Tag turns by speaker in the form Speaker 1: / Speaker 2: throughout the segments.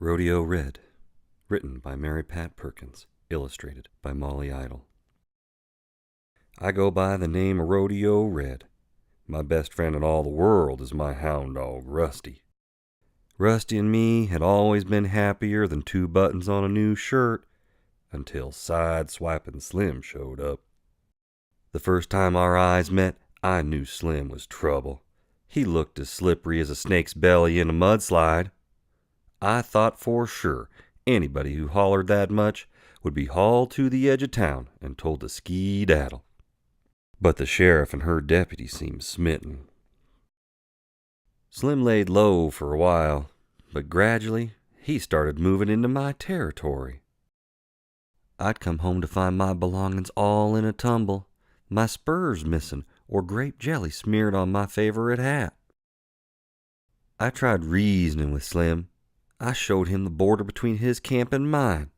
Speaker 1: Rodeo Red, written by Maripat Perkins, illustrated by Molly Idle. I go by the name of Rodeo Red. My best friend in all the world is my hound dog, Rusty. Rusty and me had always been happier than two buttons on a new shirt until side-swiping Slim showed up. The first time our eyes met, I knew Slim was trouble. He looked as slippery as a snake's belly in a mudslide. I thought for sure anybody who hollered that much would be hauled to the edge of town and told to ski-daddle. But the sheriff and her deputy seemed smitten. Slim laid low for a while, but gradually he started moving into my territory. I'd come home to find my belongings all in a tumble, my spurs missing, or grape jelly smeared on my favorite hat. I tried reasoning with Slim. I showed him the border between his camp and mine.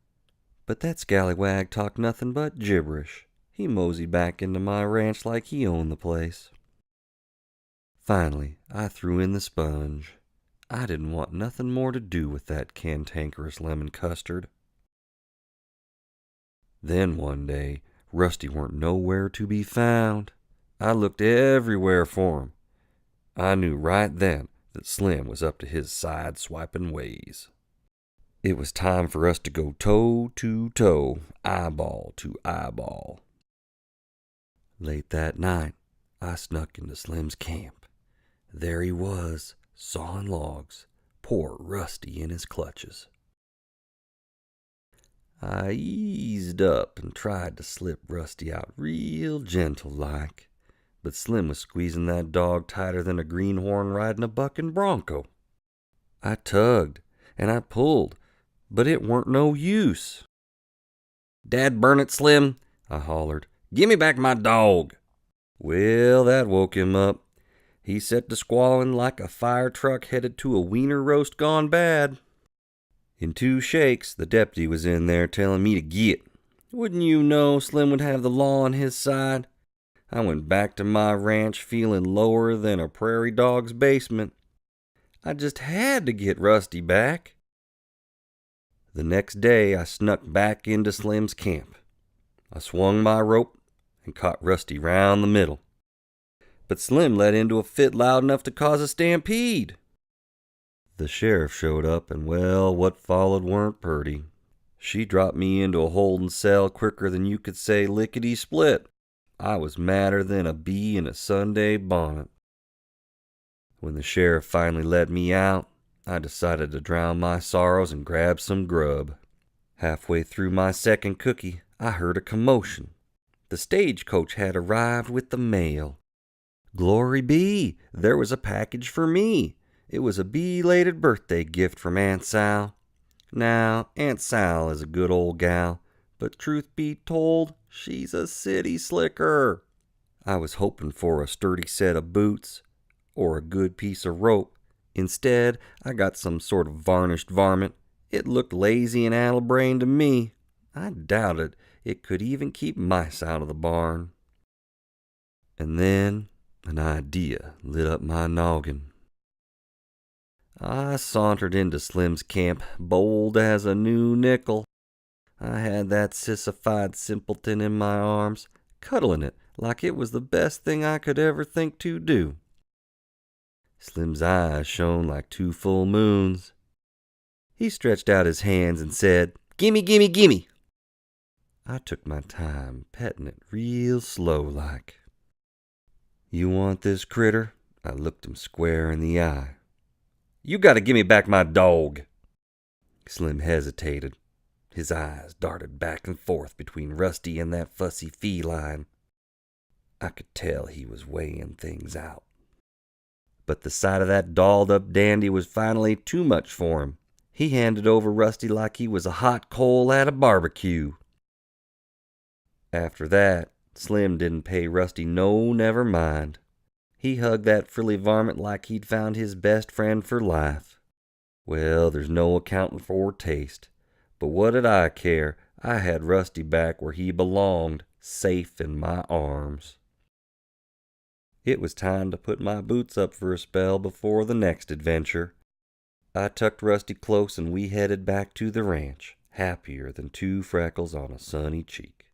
Speaker 1: But that scallywag talked nothing but gibberish. He moseyed back into my ranch like he owned the place. Finally, I threw in the sponge. I didn't want nothing more to do with that cantankerous lemon custard. Then one day, Rusty weren't nowhere to be found. I looked everywhere for him. I knew right then that Slim was up to his side-swiping ways. It was time for us to go toe to toe, eyeball to eyeball. Late that night, I snuck into Slim's camp. There he was, sawing logs, poor Rusty in his clutches. I eased up and tried to slip Rusty out real gentle-like, but Slim was squeezing that dog tighter than a greenhorn riding a bucking bronco. I tugged and I pulled, but it weren't no use. "Dad burn it, Slim," I hollered. "Gimme back my dog." Well, that woke him up. He set to squalling like a fire truck headed to a wiener roast gone bad. In 2 shakes, the deputy was in there telling me to git. Wouldn't you know, Slim would have the law on his side? I went back to my ranch feeling lower than a prairie dog's basement. I just had to get Rusty back. The next day, I snuck back into Slim's camp. I swung my rope and caught Rusty round the middle. But Slim let into a fit loud enough to cause a stampede. The sheriff showed up, and well, what followed weren't purty. She dropped me into a holding cell quicker than you could say lickety-split. I was madder than a bee in a Sunday bonnet. When the sheriff finally let me out, I decided to drown my sorrows and grab some grub. Halfway through my second cookie, I heard a commotion. The stagecoach had arrived with the mail. Glory be, there was a package for me. It was a belated birthday gift from Aunt Sal. Now, Aunt Sal is a good old gal, but truth be told, she's a city slicker. I was hoping for a sturdy set of boots or a good piece of rope. Instead, I got some sort of varnished varmint. It looked lazy and addle-brained to me. I doubted it could even keep mice out of the barn. And then an idea lit up my noggin. I sauntered into Slim's camp, bold as a new nickel. I had that sissified simpleton in my arms, cuddling it like it was the best thing I could ever think to do. Slim's eyes shone like 2 full moons. He stretched out his hands and said, "Gimme, gimme, gimme." I took my time, petting it real slow-like. "You want this critter?" I looked him square in the eye. "You gotta gimme back my dog." Slim hesitated. His eyes darted back and forth between Rusty and that fussy feline. I could tell he was weighing things out. But the sight of that dolled-up dandy was finally too much for him. He handed over Rusty like he was a hot coal at a barbecue. After that, Slim didn't pay Rusty no never mind. He hugged that frilly varmint like he'd found his best friend for life. Well, there's no accounting for taste. But what did I care? I had Rusty back where he belonged, safe in my arms. It was time to put my boots up for a spell before the next adventure. I tucked Rusty close and we headed back to the ranch, happier than two freckles on a sunny cheek.